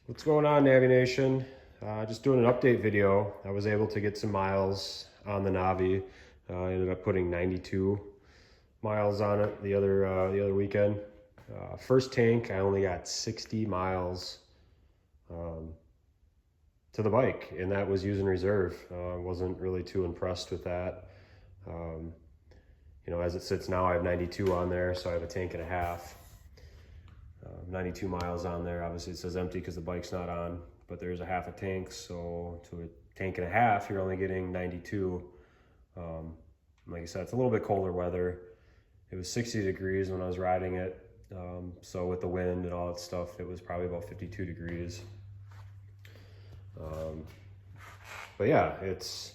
What's going on, Navi Nation? Just doing an update video. I was able to get some miles on the Navi. I ended up putting 92 miles on it the other weekend. First tank, I only got 60 miles um, to the bike, and that was using reserve. I wasn't really too impressed with that. Um, as it sits now, I have 92 on there, so I have a tank and a half. 92 miles on there. Obviously it says empty because the bike's not on, but there's a half a tank, so to a tank and a half you're only getting 92. Like I said, it's a little bit colder weather. It was 60 degrees when I was riding it, so with the wind and all that stuff it was probably about 52 degrees. But yeah, it's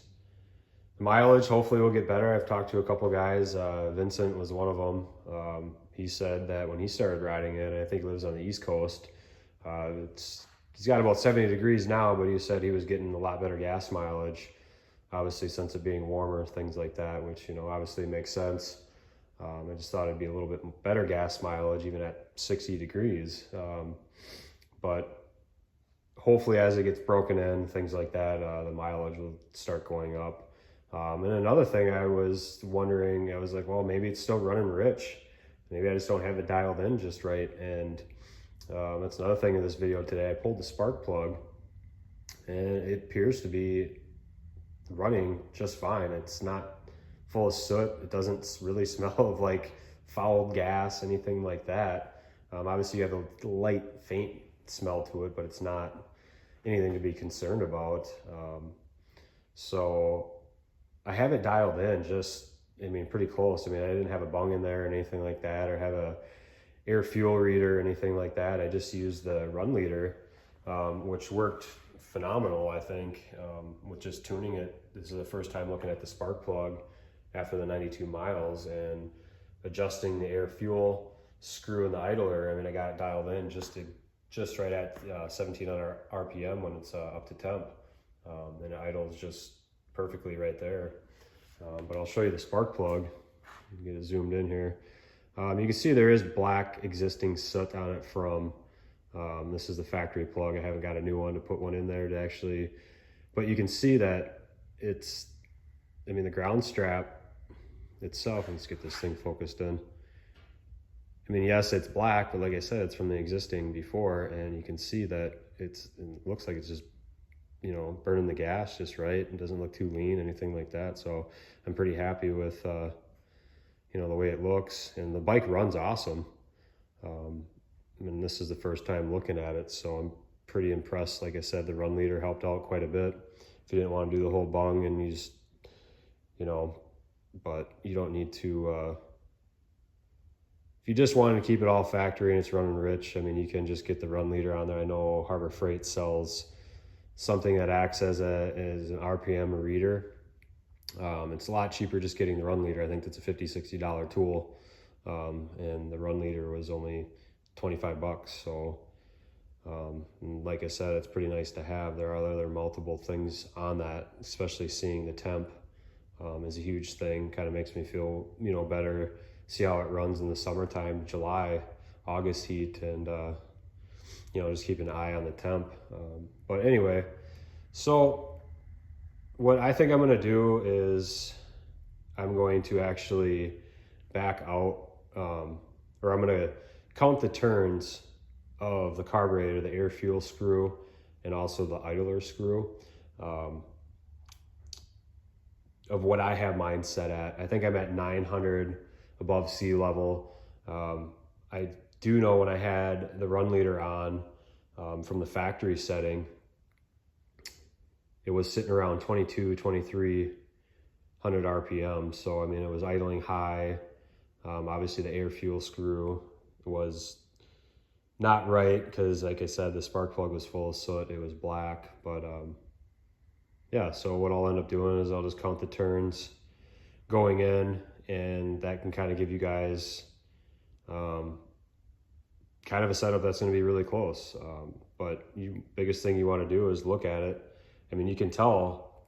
mileage hopefully will get better. I've talked to a couple guys. Vincent was one of them. He said that when he started riding it, I think he lives on the East Coast, he's got about 70 degrees now, but he said he was getting a lot better gas mileage, obviously since it being warmer, things like that, which, obviously makes sense. I just thought it'd be a little bit better gas mileage even at 60 degrees. But hopefully as it gets broken in, things like that, the mileage will start going up. And another thing I was wondering, I was like, well, maybe it's still running rich. Maybe I just don't have it dialed in just right. And that's another thing in this video today. I pulled the spark plug and it appears to be running just fine. It's not full of soot. It doesn't really smell of like fouled gas, anything like that. Obviously you have a light, faint smell to it, but it's not anything to be concerned about. So I have it dialed in pretty close. I didn't have a bung in there or anything like that, or have a air fuel reader or anything like that. I just used the run leader, which worked phenomenal, I think, with just tuning it. This is the first time looking at the spark plug after the 92 miles and adjusting the air fuel screw in the idler. I got it dialed in just right at 1700 RPM when it's up to temp, and it idles just perfectly right there. But I'll show you the spark plug. Get it zoomed in here. You can see there is black existing soot on it from, this is the factory plug. I haven't got a new one to put one in there to actually, but you can see that it's, the ground strap itself, let's get this thing focused in. Yes, it's black, but like I said, it's from the existing before, and you can see that it looks like it's just burning the gas just right. It doesn't look too lean, anything like that. So I'm pretty happy with, the way it looks, and the bike runs awesome. This is the first time looking at it, so I'm pretty impressed. Like I said, the run leader helped out quite a bit. If you didn't want to do the whole bung and you just, but you don't need to, if you just wanted to keep it all factory and it's running rich, you can just get the run leader on there. I know Harbor Freight sells something that acts as an RPM reader. It's a lot cheaper just getting the run leader. I think that's a $50-$60 tool, and the run leader was only 25 bucks. So like I said, it's pretty nice to have. There are other multiple things on that, especially seeing the temp is a huge thing. Kind of makes me feel better, see how it runs in the summertime, July, August heat, and just keep an eye on the temp. But anyway, so what I think I'm going to do is I'm going to actually back out, or I'm going to count the turns of the carburetor, the air fuel screw, and also the idler screw, of what I have mine set at. I think I'm at 900 above sea level. I do know when I had the run leader on, from the factory setting, it was sitting around 2300 RPM. So, it was idling high. Obviously the air fuel screw was not right because, like I said, the spark plug was full of soot. It was black, but yeah, so what I'll end up doing is I'll just count the turns going in, and that can kind of give you guys kind of a setup that's going to be really close. But biggest thing you want to do is look at it. You can tell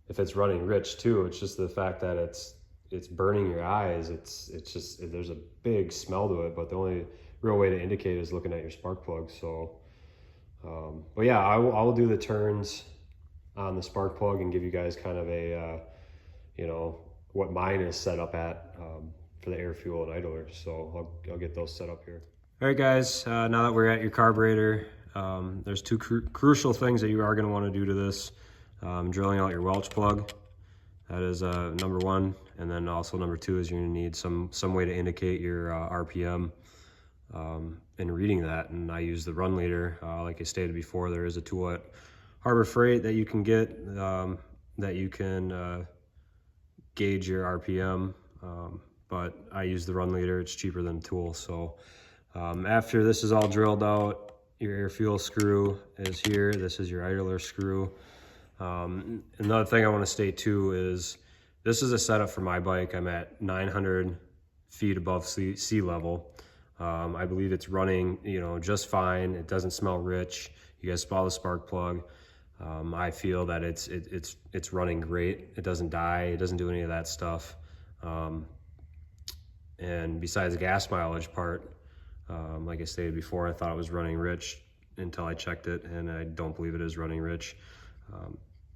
if it's running rich too. It's just the fact that it's burning your eyes. It's just, there's a big smell to it, but the only real way to indicate is looking at your spark plug. So But yeah, I will do the turns on the spark plug and give you guys kind of a, you know, what mine is set up at for the air, fuel, and idler. So I'll get those set up here. All right, guys, now that we're at your carburetor, there's two crucial things that you are going to want to do to this. Drilling out your Welch plug. That is number one. And then also number two is you're going to need some way to indicate your RPM and reading that. And I use the run leader. Like I stated before, there is a tool at Harbor Freight that you can get that you can gauge your RPM. But I use the run leader. It's cheaper than a tool. So after this is all drilled out, your air fuel screw is here. This is your idler screw. Another thing I want to state too is this is a setup for my bike. I'm at 900 feet above sea level. I believe it's running, you know, just fine. It doesn't smell rich. You guys saw the spark plug. I feel that it's running great. It doesn't die. It doesn't do any of that stuff. And besides the gas mileage part, like I stated before, I thought it was running rich until I checked it, and I don't believe it is running rich,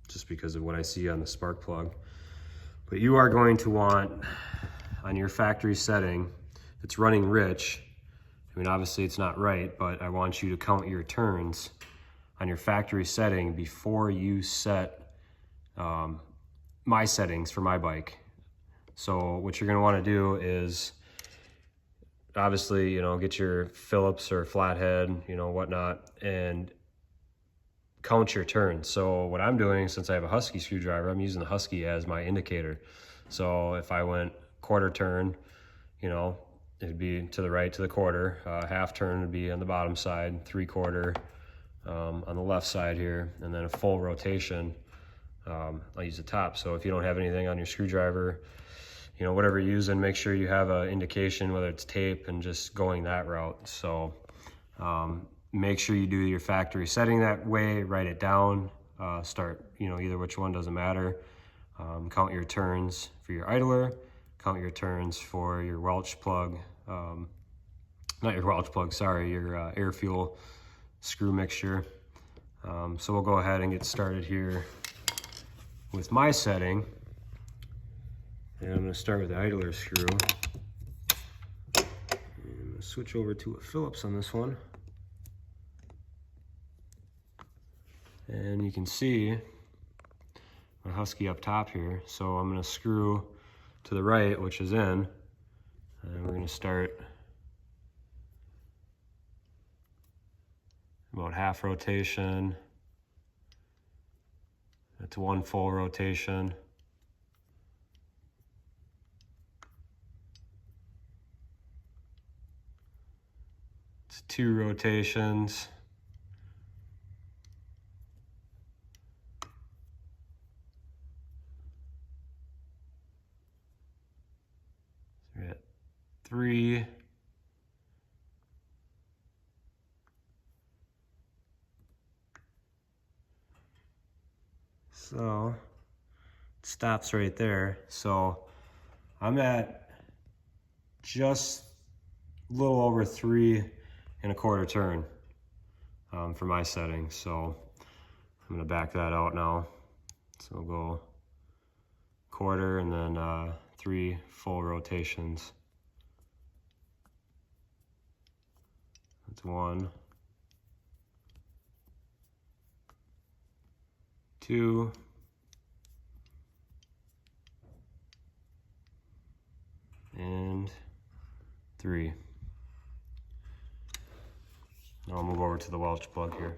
just because of what I see on the spark plug. But you are going to want, on your factory setting, if it's running rich, I mean, obviously it's not right, but I want you to count your turns on your factory setting before you set my settings for my bike. So what you're gonna wanna do is, obviously, you know, get your Phillips or flathead, you know, whatnot, and count your turns. So what I'm doing, since I have a Husky screwdriver, I'm using the Husky as my indicator. So if I went quarter turn, you know, it'd be to the right to the quarter. Half turn would be on the bottom side, 3/4 on the left side here, and then a full rotation, I'll use the top. So if you don't have anything on your screwdriver, you know, whatever you're using, make sure you have an indication, whether it's tape, and just going that route. So make sure you do your factory setting that way, write it down, start, you know, either which one, doesn't matter. Count your turns for your idler, count your turns for your Welch plug, not your Welch plug, sorry, your air fuel screw mixture. So we'll go ahead and get started here with my setting. And I'm going to start with the idler screw. And I'm going to switch over to a Phillips on this one. And you can see my Husky up top here. So I'm going to screw to the right, which is in. And we're going to start about half rotation. That's one full rotation. It's 2 rotations. So we're at 3. So it stops right there. So I'm at just a little over 3¼ turn for my setting. So I'm gonna back that out now. So we'll go quarter and then 3 full rotations. That's 1, 2, and 3. Now I'll move over to the Welch plug here.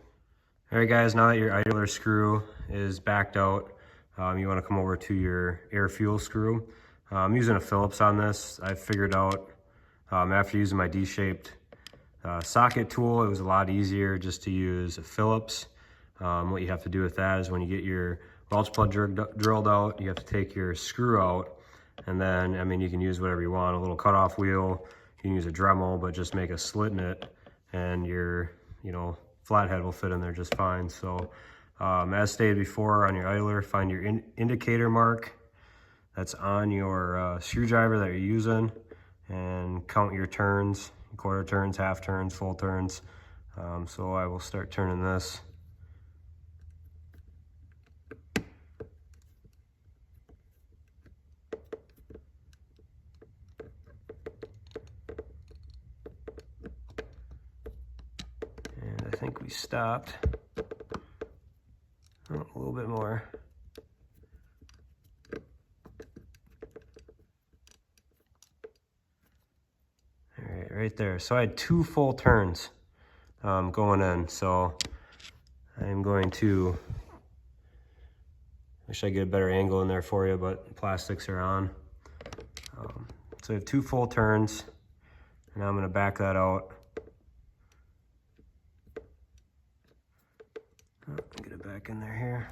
All right, guys, now that your idler screw is backed out, you want to come over to your air fuel screw. I'm using a Phillips on this. I figured out after using my D-shaped socket tool, it was a lot easier just to use a Phillips. What you have to do with that is when you get your Welch plug drilled out, you have to take your screw out, and then, I mean, you can use whatever you want, a little cutoff wheel, you can use a Dremel, but just make a slit in it, and your, you know, flathead will fit in there just fine. So as stated before, on your idler, find your indicator mark that's on your screwdriver that you're using, and count your turns, quarter turns, half turns, full turns. So I will start turning this we stopped. Oh, a little bit more. All right, right there. So I had 2 full turns going in. So I'm going to, wish I could get a better angle in there for you, but plastics are on. So I have 2 full turns, and I'm going to back that out. Oh, get it back in there here.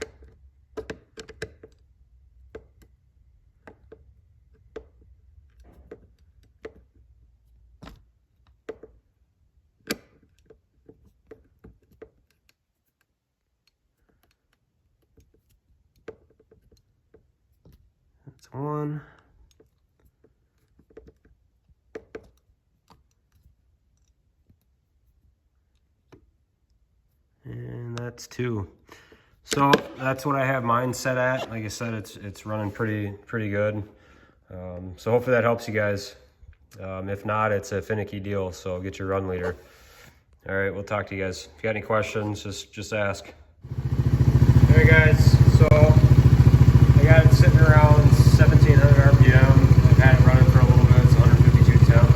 That's 1. And that's 2. So that's what I have mine set at. Like I said, it's running pretty good. So hopefully that helps you guys. If not, it's a finicky deal, so get your run leader. All right, we'll talk to you guys. If you got any questions, just ask. All right, guys, so I got it sitting around 1700 RPM. I've had it running for a little bit. It's 152 temp.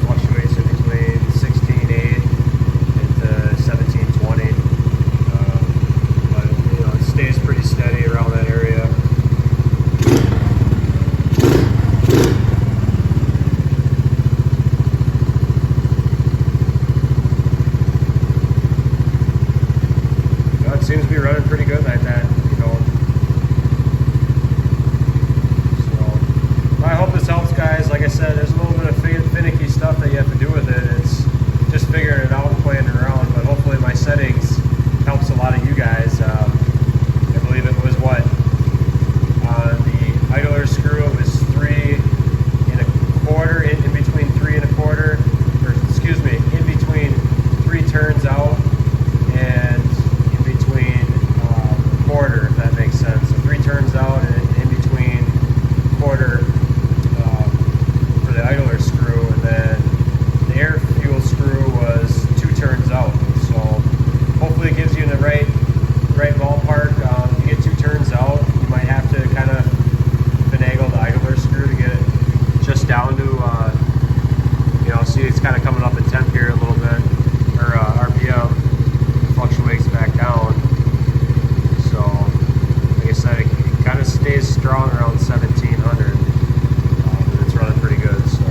Fluctuates in between 16.8 and 17.20. But you know, it stays pretty steady around that area. Seems to be running pretty good like that, you know. So I hope this helps, guys. Like I said, there's a little bit of finicky stuff that you have to do with it. It's just figuring it out and playing around, but hopefully my settings helps a lot of you guys. I believe it was what, on the idler screw it was 3 1/4, in between 3 1/4, or excuse me, in between 3 turns out and quarter, if that makes sense. So 3 turns out and in between quarter for the idler screw, and then the air fuel screw was 2 turns out. So hopefully it gives you in the right ballpark. If you get 2 turns out, you might have to kind of finagle the idler screw to get it just down to you know, see it's kind of coming up in temp here a little bit, or RPM fluctuates back down. It kind of stays strong around 1700, and it's running pretty good. So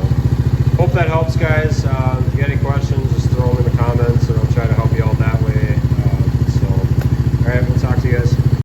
hope that helps, guys.